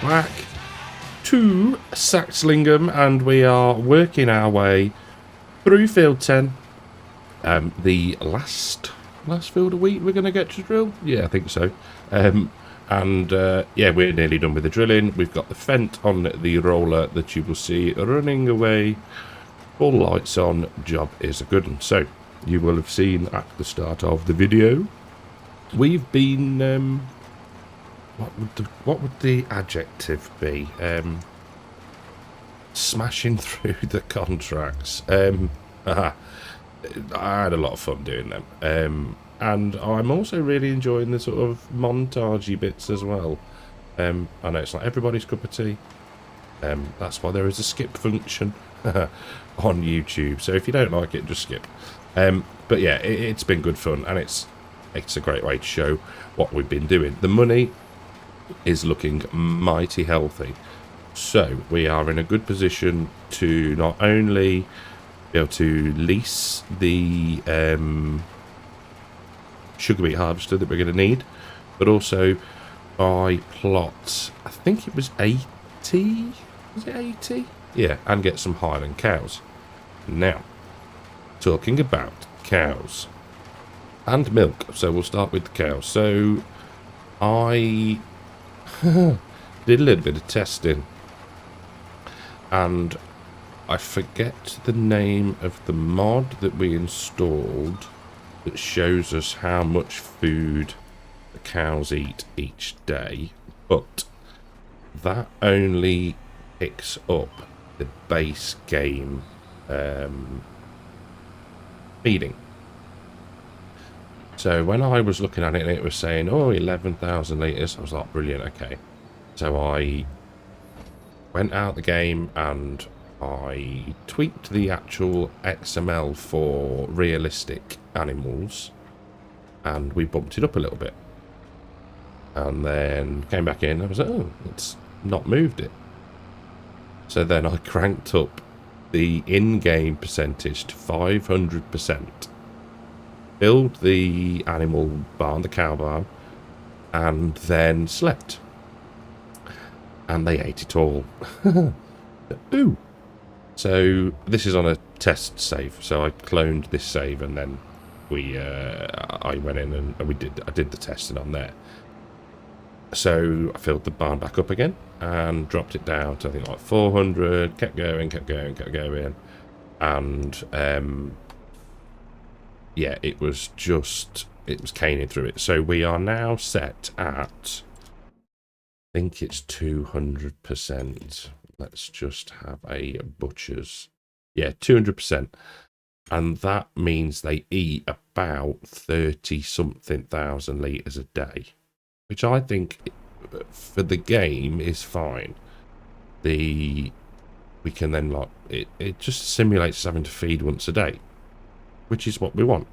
back to Saxlingham, and we are working our way through field 10. The last field of wheat we're going to get to drill? Yeah, I think so. Yeah, we're nearly done with the drilling. We've got the Fent on the roller that you will see running away. All lights on. Job is a good one. So, you will have seen at the start of the video, we've been... what would the adjective be? Smashing through the contracts. I had a lot of fun doing them. And I'm also really enjoying the sort of montagey bits as well. I know it's not everybody's cup of tea. That's why there is a skip function on YouTube. So if you don't like it, just skip. But yeah, it's been good fun, and it's a great way to show what we've been doing. The money is looking mighty healthy, so we are in a good position to not only be able to lease the sugar beet harvester that we're going to need, but also buy plots. I think it was 80. Was it 80? Yeah, and get some Highland cows. Now, talking about cows and milk, so we'll start with the cows. So I did a little bit of testing, and I forget the name of the mod that we installed that shows us how much food the cows eat each day, but that only picks up the base game feeding. So when I was looking at it and it was saying, oh, 11,000 litres, I was like, brilliant, okay. So I went out the game and I tweaked the actual XML for realistic animals, and we bumped it up a little bit. And then came back in, I was like, oh, it's not moved it. So then I cranked up the in-game percentage to 500%. Filled the animal barn, the cow barn, and then slept. And they ate it all. Ooh. So this is on a test save. So I cloned this save, and then I went in and I did the testing on there. So I filled the barn back up again and dropped it down to I think like 400. Kept going, and yeah, it was caning through it. So we are now set at, I think it's 200%. Let's just have a butcher's. Yeah, 200%. And that means they eat about 30-something thousand litres a day, which I think for the game is fine. We can then, like, it just simulates having to feed once a day, which is what we want.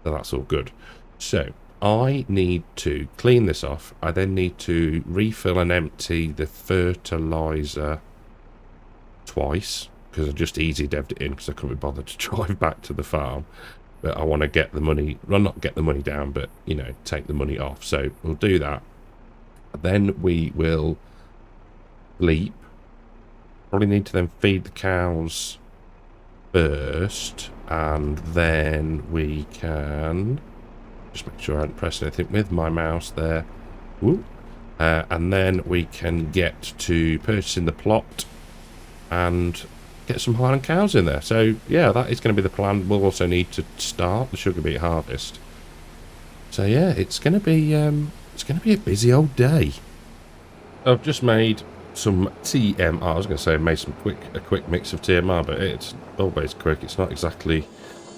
So that's all good. So I need to clean this off. I then need to refill and empty the fertilizer twice, because I just easy devved it in because I couldn't be bothered to drive back to the farm. But I want to get the money, well, not get the money down, but, you know, take the money off. So we'll do that. Then we will sleep. Probably need to then feed the cows first, and then we can just make sure I haven't pressed anything with my mouse there. Ooh. And then we can get to purchasing the plot and get some Highland cows in there. So yeah, that is going to be the plan. We'll also need to start the sugar beet harvest. So yeah, it's going to be a busy old day. I've just made some TMR. I was going to say I made a quick mix of TMR, but it's always quick. It's not exactly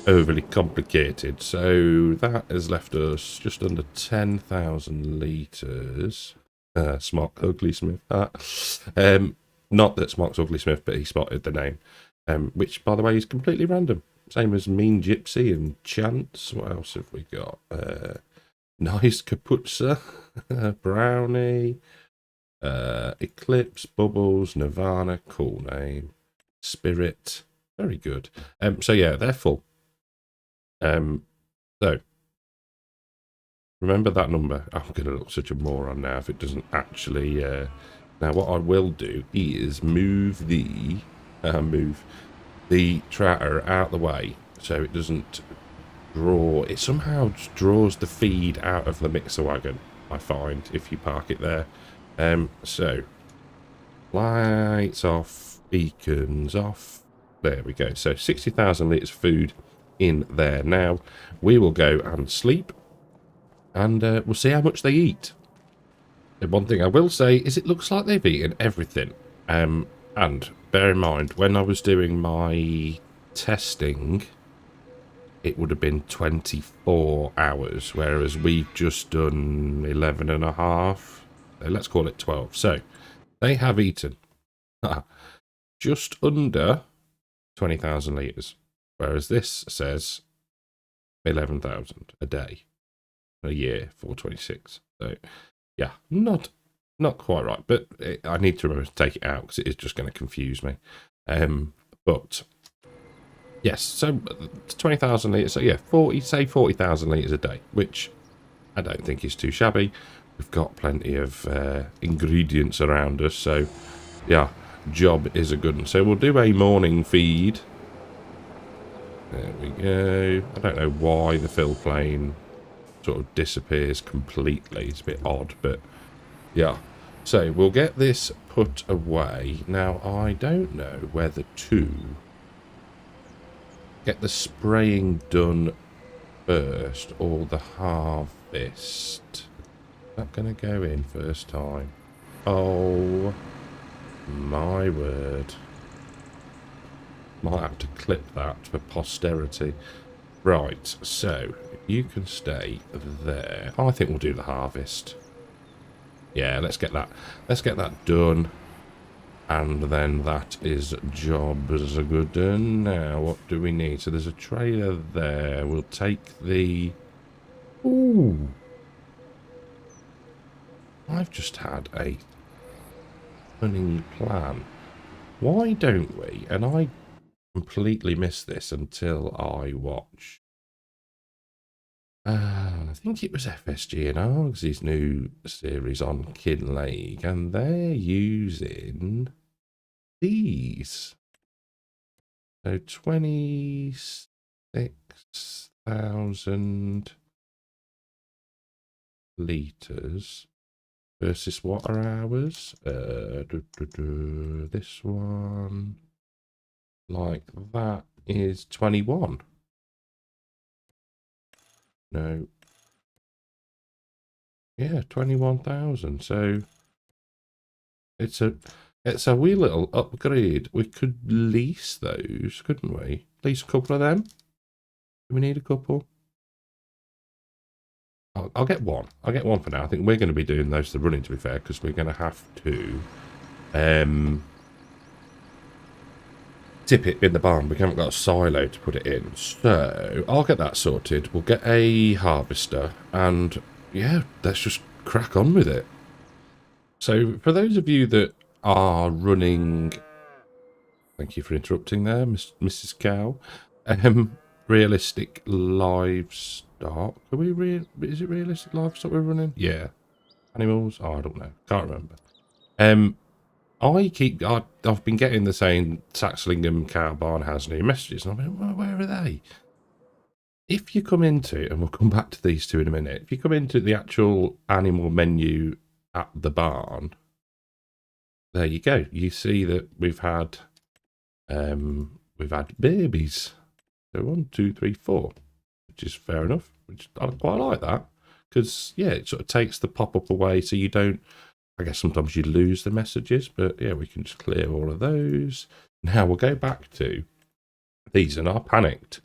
overly complicated. So that has left us just under 10,000 litres. Smock Ugly Smith. Not that Smock's Ugly Smith, but he spotted the name. Which, by the way, is completely random. Same as Mean Gypsy and Chance. What else have we got? Nice Kaputza. Brownie. Eclipse, Bubbles, Nirvana, cool name. Spirit, very good. So yeah, they're full. So remember that number. I'm gonna look such a moron now if it doesn't actually Now, what I will do is move the tractor out the way so it doesn't draw. It somehow just draws the feed out of the mixer wagon, I find, if you park it there. So lights off, beacons off. There we go. So 60,000 litres of food in there. Now we will go and sleep, and we'll see how much they eat. And one thing I will say is it looks like they've eaten everything. And bear in mind, when I was doing my testing, it would have been 24 hours, whereas we've just done 11 and a half. So let's call it 12. So they have eaten just under 20,000 litres, whereas this says 11,000 a day, a year, 426. So yeah, not quite right, but I need to remember to take it out because it is just going to confuse me. But yes, so 20,000 litres, so yeah, 40,000 litres a day, which I don't think is too shabby. We've got plenty of ingredients around us, so yeah, job is a good one. So we'll do a morning feed. There we go. I don't know why the fill plane sort of disappears completely. It's a bit odd, but yeah. So we'll get this put away. Now, I don't know whether to get the spraying done first or the harvest. Is that going to go in first time? Oh, my word. Might have to clip that for posterity. Right, so you can stay there. I think we'll do the harvest. Yeah, let's get that done. And then that is job as a good done. Now, what do we need? So there's a trailer there. We'll take the... Ooh. I've just had a running plan. Why don't we? And I completely missed this until I watched. I think it was FSG&R's his new series on Kinlake, and they're using these. So 26,000 litres versus what are ours? This one, like that, is 21. No. Yeah, 21,000. So it's a wee little upgrade. We could lease those, couldn't we? Lease a couple of them. Do we need a couple? I'll get one. I'll get one for now. I think we're going to be doing those to running, to be fair, because we're going to have to tip it in the barn. We haven't got a silo to put it in. So I'll get that sorted. We'll get a harvester, and yeah, let's just crack on with it. So for those of you that are running, thank you for interrupting there, Mrs. Cow. Realistic livestock. Are we is it realistic livestock we're running? Yeah. Animals? Oh, I don't know. Can't remember. I've been getting the same Saxlingham cow barn has new messages, and I'm like, well, where are they? If you come into, and we'll come back to these two in a minute, if you come into the actual animal menu at the barn, there you go. You see that we've had babies. So 1, 2, 3, 4, which is fair enough. Which I quite like that because yeah, it sort of takes the pop up away, so you don't. I guess sometimes you lose the messages, but yeah, we can just clear all of those. Now we'll go back to these, and I panicked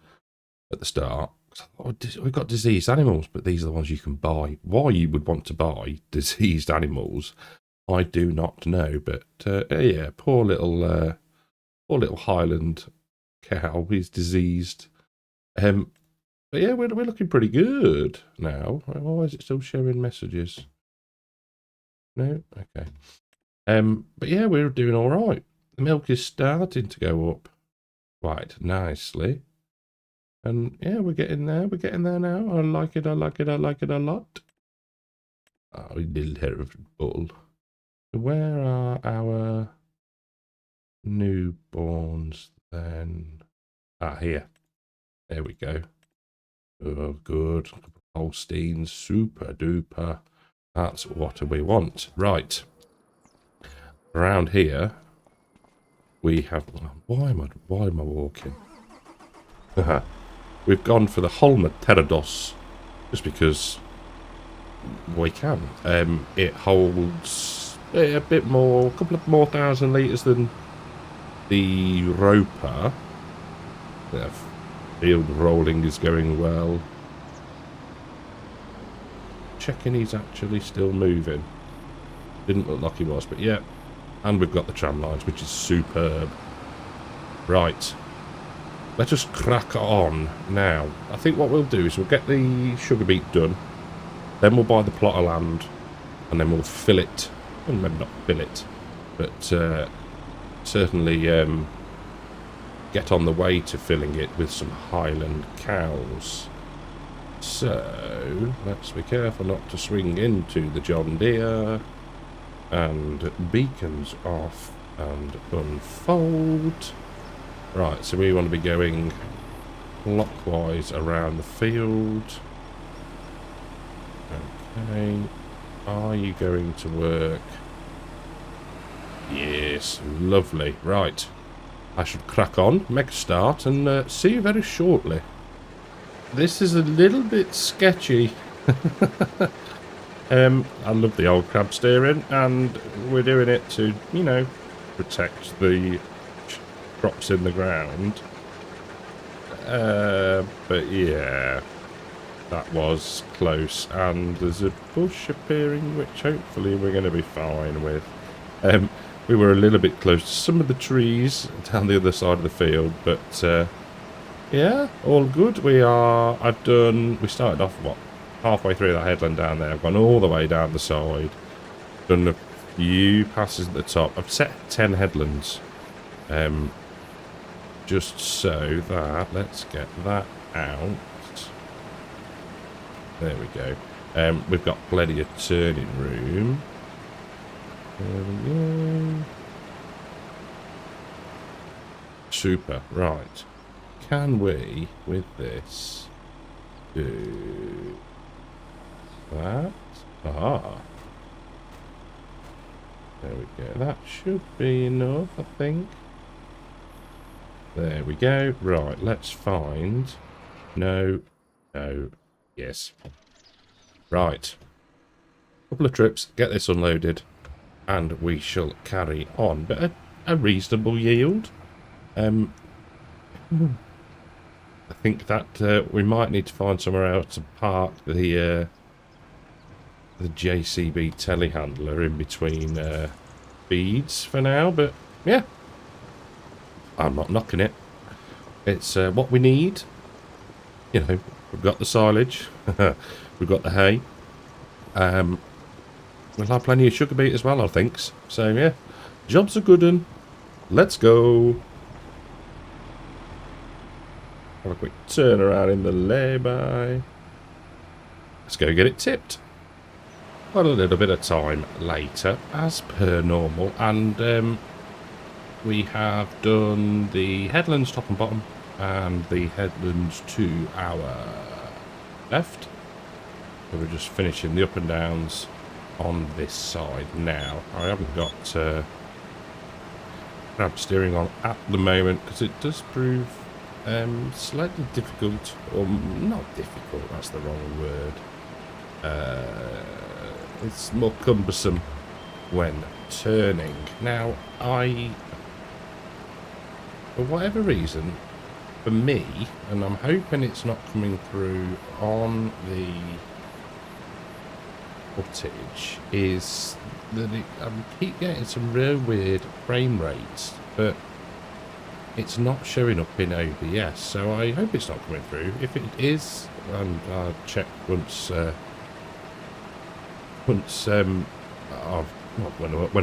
at the start. Oh, we've got diseased animals, but these are the ones you can buy. Why you would want to buy diseased animals, I do not know. But yeah, poor little Highland cow. He's diseased. But yeah, we're looking pretty good now. Why is it still showing messages? No, okay. But yeah, we're doing all right. The milk is starting to go up quite nicely, and yeah, we're getting there. We're getting there now. I like it. I like it. I like it a lot. Oh, little Hereford bull. Where are our newborns then? Ah, here. There we go. Oh, good. Holsteins, super duper. That's what we want. Right. Around here, we have... Why am I walking? We've gone for the Holmer Pterodos, just because we can. It holds a bit more, a couple of more thousand litres than the Roper. The field rolling is going well. Checking he's actually still moving. Didn't look like he was, but yeah. And we've got the tram lines, which is superb. Right. Let us crack on now. I think what we'll do is we'll get the sugar beet done. Then we'll buy the plot of land. And then we'll fill it. Well, maybe not fill it. But certainly get on the way to filling it with some Highland cows. So, let's be careful not to swing into the John Deere. And beacons off and unfold. Right, so we want to be going clockwise around the field. Okay. Are you going to work? Yes, lovely. Right. I should crack on, make a start, and see you very shortly. This is a little bit sketchy. I love the old crab steering, and we're doing it to, you know, protect the crops in the ground. But yeah, that was close, and there's a bush appearing, which hopefully we're going to be fine with. We were a little bit close to some of the trees down the other side of the field, but yeah, all good. We started off, what, halfway through that headland down there. I've gone all the way down the side, done a few passes at the top. I've set 10 headlands, just so that, let's get that out. There we go. We've got plenty of turning room. There we go. Super. Right. Can we, with this, do that? Ah. There we go. That should be enough, I think. There we go. Right, let's find... No. No. Yes. Right. Couple of trips, get this unloaded, and we shall carry on. But a reasonable yield. I think that we might need to find somewhere else to park the JCB telehandler in between feeds for now. But yeah, I'm not knocking it. It's what we need. You know, we've got the silage, we've got the hay. We'll have plenty of sugar beet as well, I think. So yeah, job's a good one. Let's go. Have a quick turn around in the lay-by. Let's go get it tipped. Got a little bit of time later, as per normal, and we have done the headlands top and bottom, and the headlands to our left. So we're just finishing the up and downs on this side now. I haven't got crab steering on at the moment because it does prove slightly difficult, or not difficult, that's the wrong word. It's more cumbersome when turning. Now, for whatever reason, for me, and I'm hoping it's not coming through on the footage, is that I keep getting some real weird frame rates, but it's not showing up in OBS, so I hope it's not coming through. If it is, and I'll check once when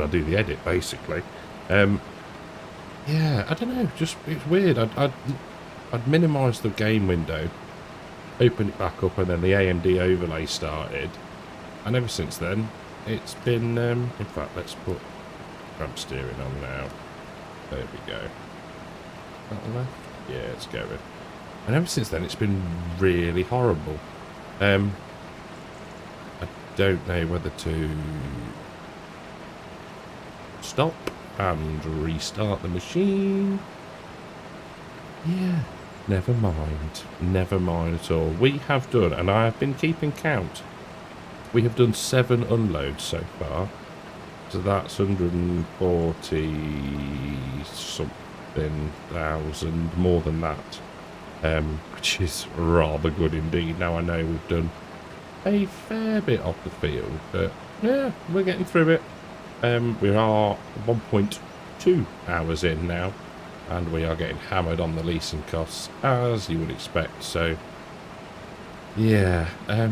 I do the edit, basically. Yeah, I don't know, just it's weird. I'd minimise the game window, open it back up, and then the AMD overlay started, and ever since then it's been, in fact, let's put ramp steering on now. There we go. That left? Yeah, it's going. And ever since then, it's been really horrible. I don't know whether to stop and restart the machine. Yeah, never mind. Never mind at all. We have done, and I have been keeping count, we have done 7 unloads so far. So that's 140 something thousand, more than that. Which is rather good indeed. Now I know we've done a fair bit off the field, but yeah, we're getting through it. We are 1.2 hours in now, and we are getting hammered on the leasing costs, as you would expect. So yeah, I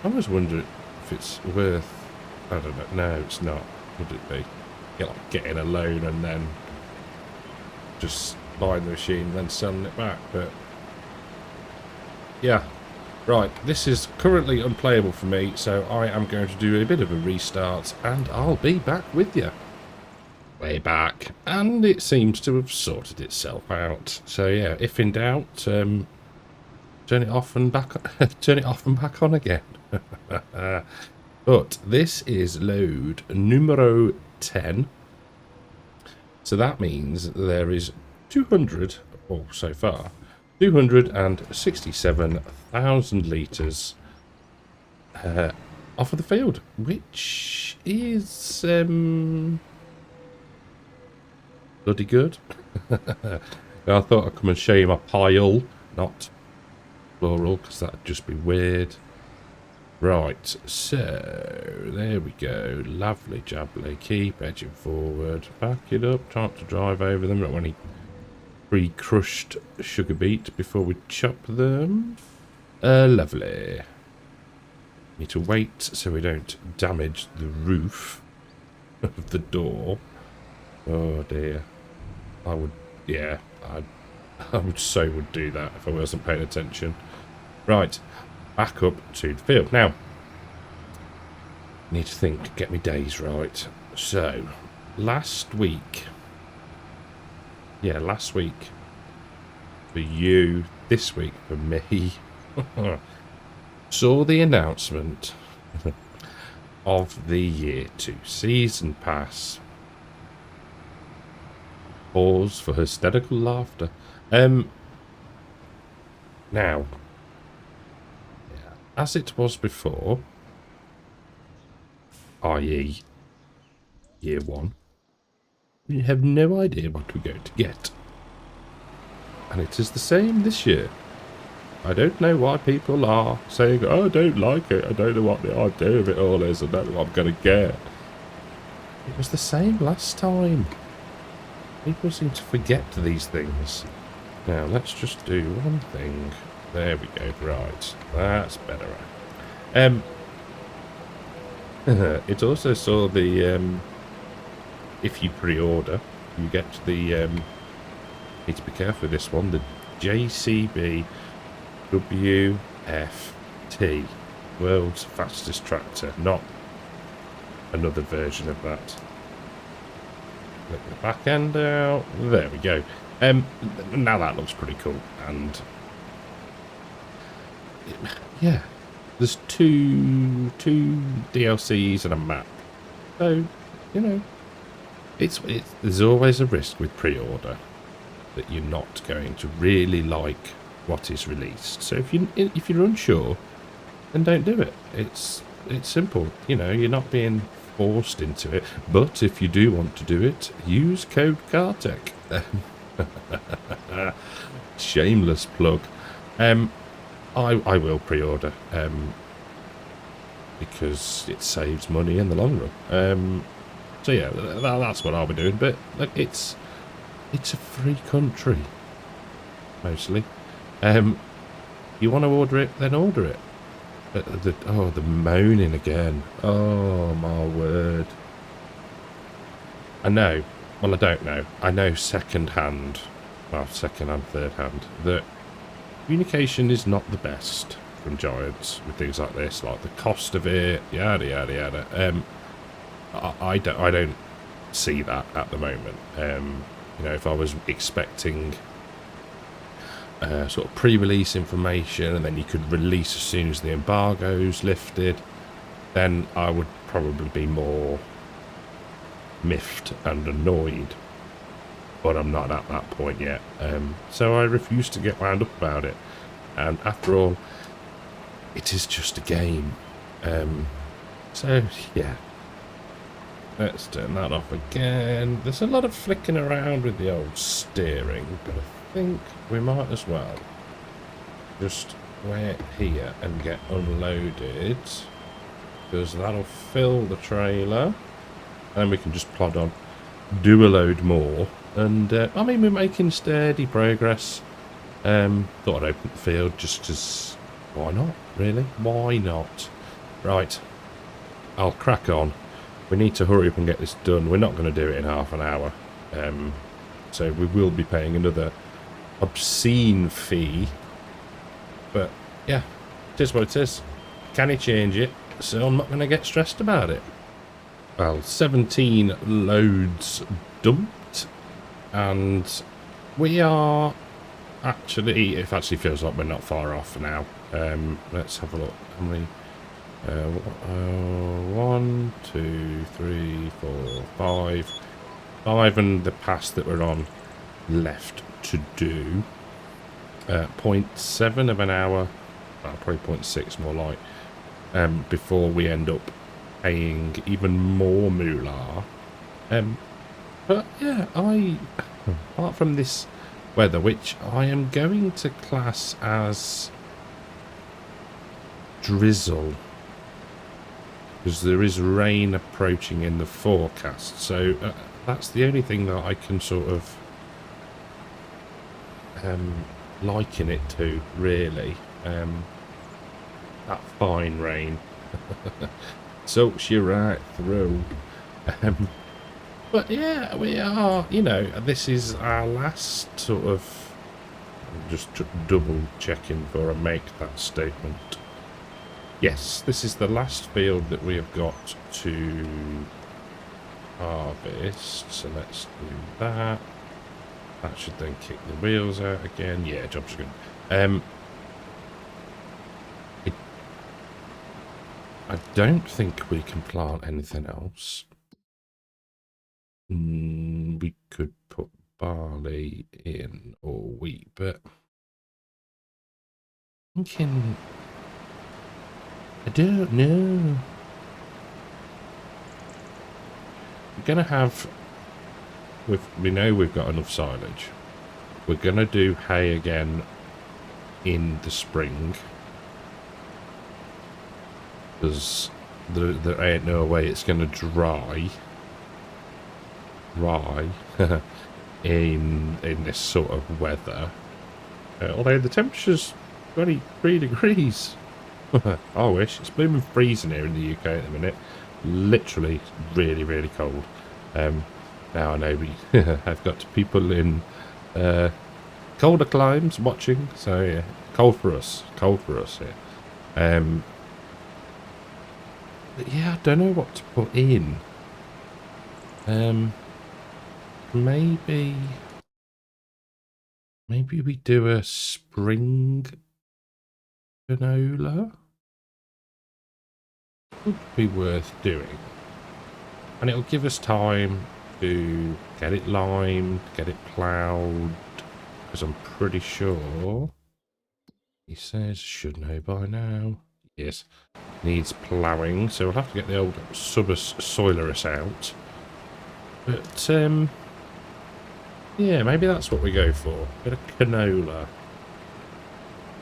was wondering if it's worth, I don't know, no it's not, would it be? Like getting a loan and then just buying the machine and then selling it back, but yeah. Right, this is currently unplayable for me, so I am going to do a bit of a restart, and I'll be back with you. Way back, and it seems to have sorted itself out. So yeah, if in doubt, turn it off and back, turn it off and back on again. But this is load numero 10, so that means there is 200, or so far, 267,000 litres off of the field, which is bloody good. I thought I'd come and show you my pile, not plural, because that'd just be weird. Right, so there we go. Lovely jubbly. Keep edging forward. Back it up. Time to drive over them. Don't want any pre-crushed sugar beet before we chop them. Lovely. Need to wait so we don't damage the roof of the door. Oh dear. I would, yeah, I would do that if I wasn't paying attention. Right, back up to the field. Now, need to think, get me days right. So, last week for you, this week for me, saw the announcement of the Year 2 Season Pass. Pause for hysterical laughter. Now, as it was before, i.e. Year 1, you have no idea what we're going to get. And it is the same this year. I don't know why people are saying, oh, I don't like it, I don't know what the idea of it all is, I don't know what I'm going to get. It was the same last time. People seem to forget these things. Now, let's just do one thing. There we go, right. That's better. It also saw the, if you pre-order, you get the, need to be careful with this one, the JCB WFT, world's fastest tractor, not another version of that. Let the back end out. There we go. Now that looks pretty cool, and yeah, there's two DLCs and a map. So, you know, it's there's always a risk with pre-order that you're not going to really like what is released. So if you're unsure, then don't do it. It's simple. You know, you're not being forced into it. But if you do want to do it, use code CARTECH. Shameless plug. I will pre-order because it saves money in the long run. So yeah, that's what I'll be doing. But like, it's a free country, mostly. You want to order it, then order it. The moaning again. Oh my word. I know. Well, I don't know. I know second hand, third hand, that communication is not the best from Giants with things like this, like the cost of it, yada yada yada. I don't see that at the moment. You know, if I was expecting sort of pre-release information and then you could release as soon as the embargo's lifted, then I would probably be more miffed and annoyed. But I'm not at that point yet. So I refuse to get wound up about it. And after all, it is just a game. So, yeah. Let's turn that off again. There's a lot of flicking around with the old steering, but I think we might as well just wait here and get unloaded, because that'll fill the trailer, and we can just plod on, do a load more, and I mean, we're making steady progress. Thought I'd open the field just because, why not, really? Why not? Right, I'll crack on. We need to hurry up and get this done. We're not going to do it in half an hour. So we will be paying another obscene fee. But, yeah, it is what it is. Can he change it? So I'm not going to get stressed about it. Well, 17 loads dumped. And we are actually... It actually feels like we're not far off now. Let's have a look. How many... 1, 2, 3, 4, 5. 5 and the pass that we're on left to do. 0.7 of an hour, well, probably 0.6 more like, before we end up paying even more moolah. But yeah, apart from this weather, which I am going to class as drizzle, because there is rain approaching in the forecast, so that's the only thing that I can sort of liken it to, really. That fine rain. Soaks you right through. But yeah, we are, you know, this is our last sort of, I'm just double checking before I make that statement. Yes, this is the last field that we have got to harvest, so let's do that. That should then kick the wheels out again. Yeah, job's good. I don't think we can plant anything else. We could put barley in or wheat, but I'm thinking... I don't know. We're going to have... We know we've got enough silage. We're going to do hay again in the spring. Because there ain't no way it's going to dry in this sort of weather. Although the temperature's 23 degrees. I wish. It's blooming freezing here in the UK at the minute. Literally really, really cold. Now I know we have got people in colder climes watching, so yeah, cold for us here. But yeah, I don't know what to put in. Maybe we do a spring canola. Would be worth doing, and it'll give us time to get it limed, get it ploughed, because I'm pretty sure he says should know by now. Yes, needs ploughing, so we'll have to get the old Soilerus out. But yeah, maybe that's what we go for. A bit of canola.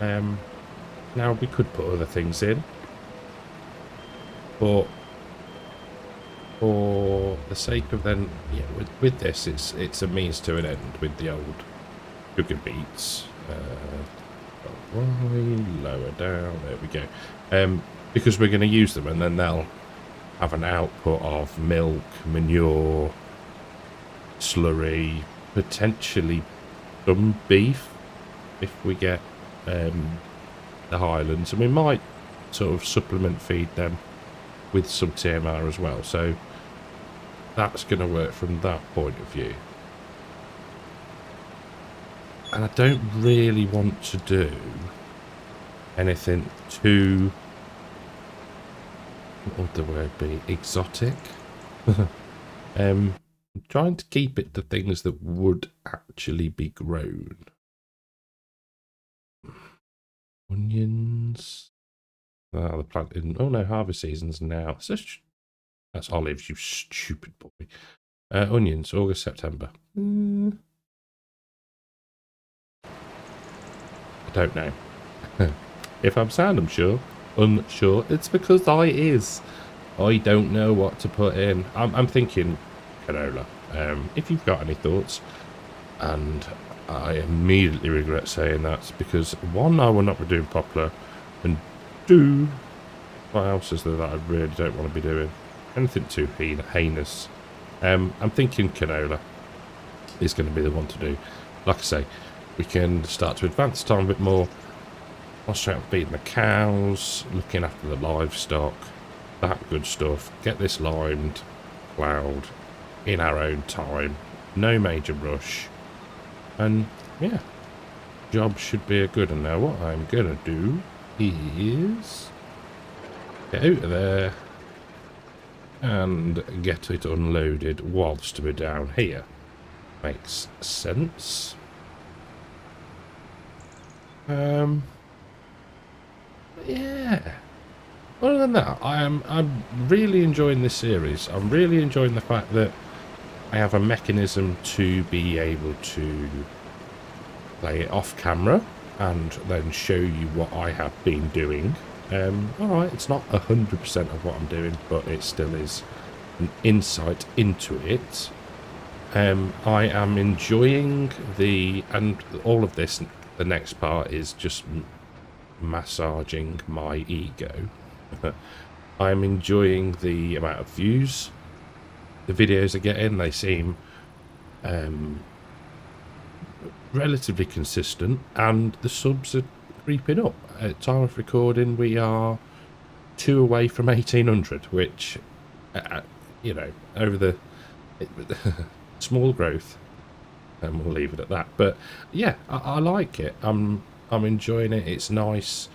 Now we could put other things in, but for the sake of then, yeah, with this, it's a means to an end with the old sugar beets. Lower down, there we go. Because we're going to use them, and then they'll have an output of milk, manure, slurry, potentially some beef if we get the Highlands, and we might sort of supplement feed them with some TMR as well. So that's going to work from that point of view. And I don't really want to do anything too, what would the word be, exotic. I'm trying to keep it to things that would actually be grown. Onions. Oh, the plant in. Oh no, harvest season's now. That's olives, you stupid boy. Onions, August, September. I don't know. If I'm unsure, it's because I is. I don't know what to put in. I'm thinking canola. If you've got any thoughts, and I immediately regret saying that because one, I will not be doing poplar, and two, what else is there that I really don't want to be doing? Anything too heinous. I'm thinking canola is going to be the one to do. Like I say, we can start to advance time a bit more. Concentrate on feeding the cows, looking after the livestock, that good stuff. Get this limed, ploughed in our own time. No major rush. And yeah, job should be a good one. Now what I'm going to do is get out of there and get it unloaded whilst we're down here. Makes sense. Yeah. Other than that, I'm really enjoying this series. I'm really enjoying the fact that I have a mechanism to be able to play it off camera and then show you what I have been doing. Alright, it's not 100% of what I'm doing, but it still is an insight into it. I am enjoying and all of this, the next part is just massaging my ego. I'm enjoying the amount of views the videos are getting. They seem relatively consistent, and the subs are creeping up. At time of recording, we are 2 away from 1800, which, you know, over the small growth, and we'll leave it at that. But yeah, I like it. I'm enjoying it. It's nice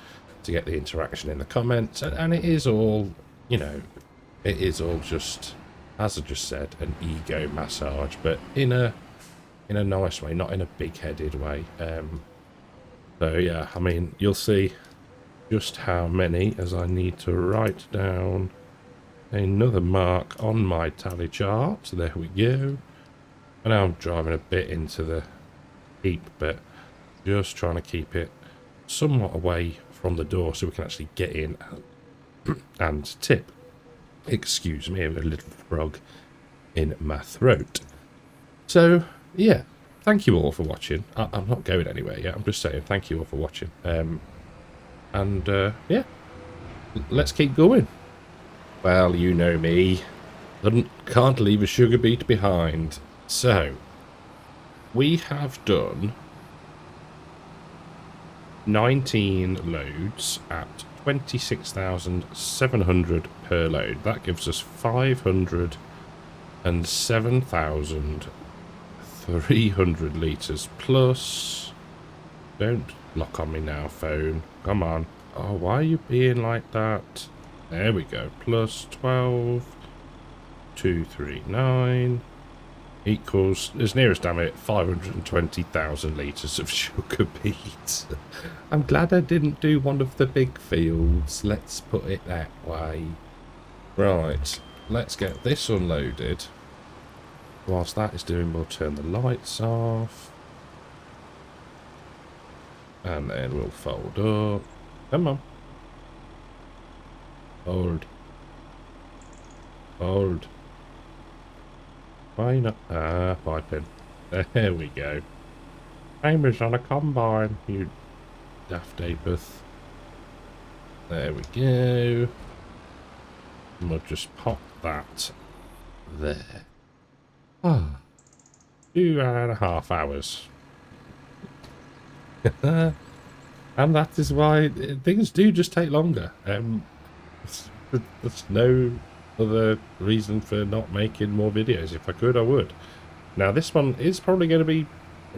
to get the interaction in the comments, and it is all, you know, it is all just, as I just said, an ego massage, but in a nice way, not in a big-headed way. So yeah, I mean, you'll see just how many, as I need to write down another mark on my tally chart. So there we go. And now I'm driving a bit into the heap, but just trying to keep it somewhat away from the door so we can actually get in and tip. Excuse me, I have a little frog in my throat. So yeah, thank you all for watching. I'm not going anywhere yet. I'm just saying thank you all for watching. Yeah, let's keep going. Well, you know me. Can't leave a sugar beet behind. So, we have done 19 loads at 26,700 per load. That gives us 507,300 litres plus. Don't lock on me now, phone. Come on. Oh, why are you being like that? There we go. Plus 12,239 equals, as near as damn it, 520,000 litres of sugar beet. I'm glad I didn't do one of the big fields. Let's put it that way. Right. Let's get this unloaded. Whilst that is doing, we'll turn the lights off. And then we'll fold up. Come on. Hold. Hold. Why not? Ah, piping. There we go. Aim is on a combine, you daft apeth. There we go. And we'll just pop that there. Ah. 2.5 hours. And that is why things do just take longer. There's no other reason for not making more videos. If I could, I would. Now, this one is probably going to be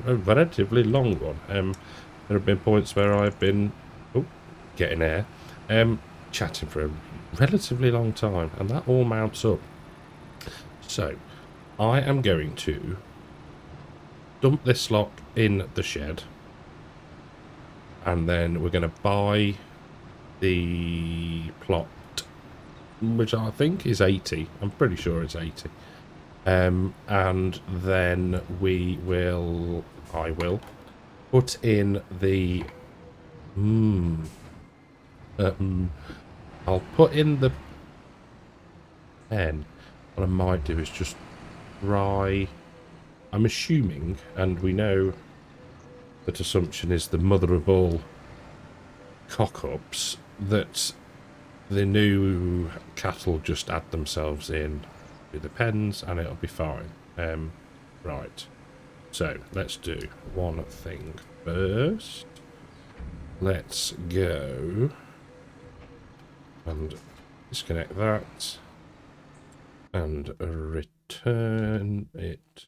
a relatively long one. There have been points where I've been getting air, chatting for a relatively long time, and that all mounts up. So, I am going to dump this lot in the shed, and then we're going to buy the plot, which I think is 80. I'm pretty sure it's 80. And then I will put in the I'll put in the pen. What I might do is just try, I'm assuming, and we know that assumption is the mother of all cock-ups, that the new cattle just add themselves in to the pens and it'll be fine. Right, so let's do one thing first. Let's go and disconnect that and return it.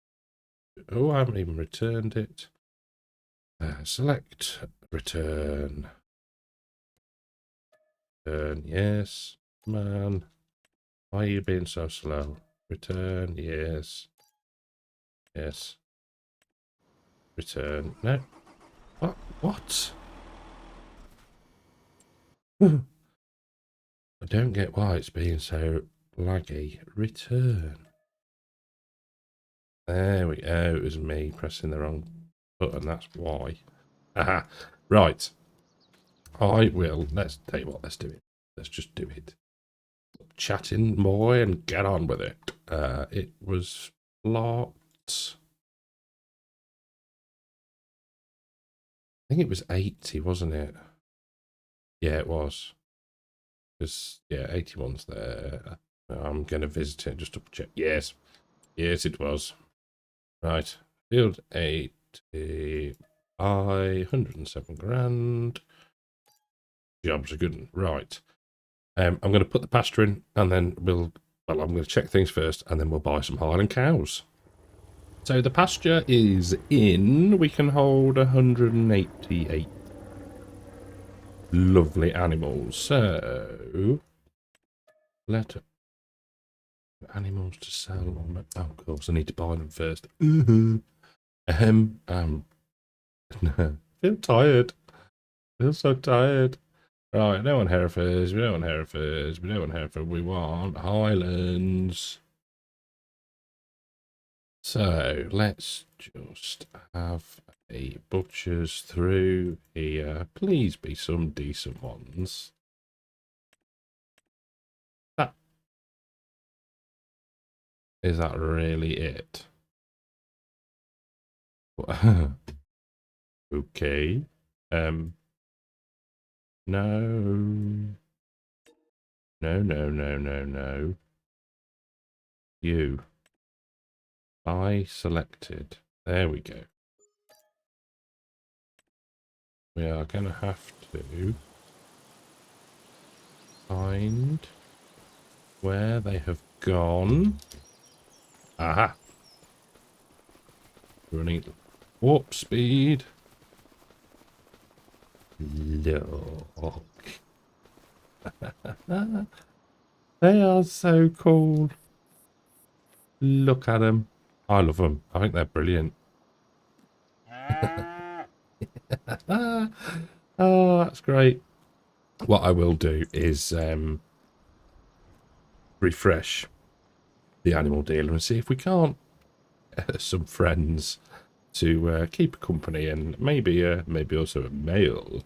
Oh, I haven't even returned it. Select return. Return, yes. Man, why are you being so slow? Return, yes. Yes. Return. No. What? What? I don't get why it's being so laggy. Return. There we go. It was me pressing the wrong button. That's why. Aha. Right. I will. Let's tell you what. Let's do it. Let's just do it. Chatting, boy, and get on with it. It was locked. I think it was 80, wasn't it? Yeah, it was. Because, yeah, 81's there. I'm going to visit it just to check. Yes. Yes, it was. Right. Field 80 by 107 grand. Job's a good one. Right. I'm going to put the pasture in and then I'm going to check things first and then we'll buy some Highland cows. So the pasture is in. We can hold 188 lovely animals. So let animals to sell on. Oh, of course, I need to buy them first. Feel tired. Feel so tired. Right, no one Herefords. We don't want Herefords. We don't want Hereford. We want Highlands. So let's just have a butcher's through here. Please be some decent ones. Is that really it? Okay. No. No, no, no, no, no. You. I selected. There we go. We are going to have to find where they have gone. Aha. Running warp speed. Look. They are so cool. Look at them. I love them. I think they're brilliant. Oh, that's great. What I will do is refresh the animal dealer and see if we can't some friends to keep company and maybe also a male.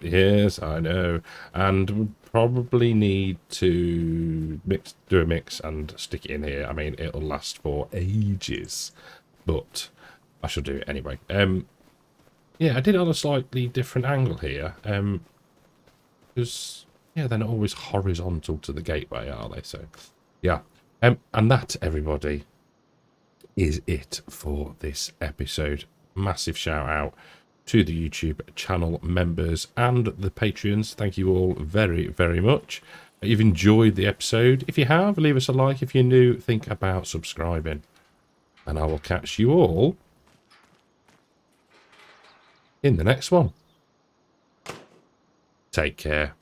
Yes, I know, and we'll probably need to do a mix and stick it in here. I mean, it'll last for ages, but I shall do it anyway. Yeah, I did it on a slightly different angle here, because yeah, they're not always horizontal to the gateway, are they? So yeah, and that, everybody, is it for this episode. Massive shout out to the YouTube channel members and the Patreons. Thank you all very, very much. that you've enjoyed the episode. If you have, leave us a like. If you're new, think about subscribing. And I will catch you all in the next one. Take care.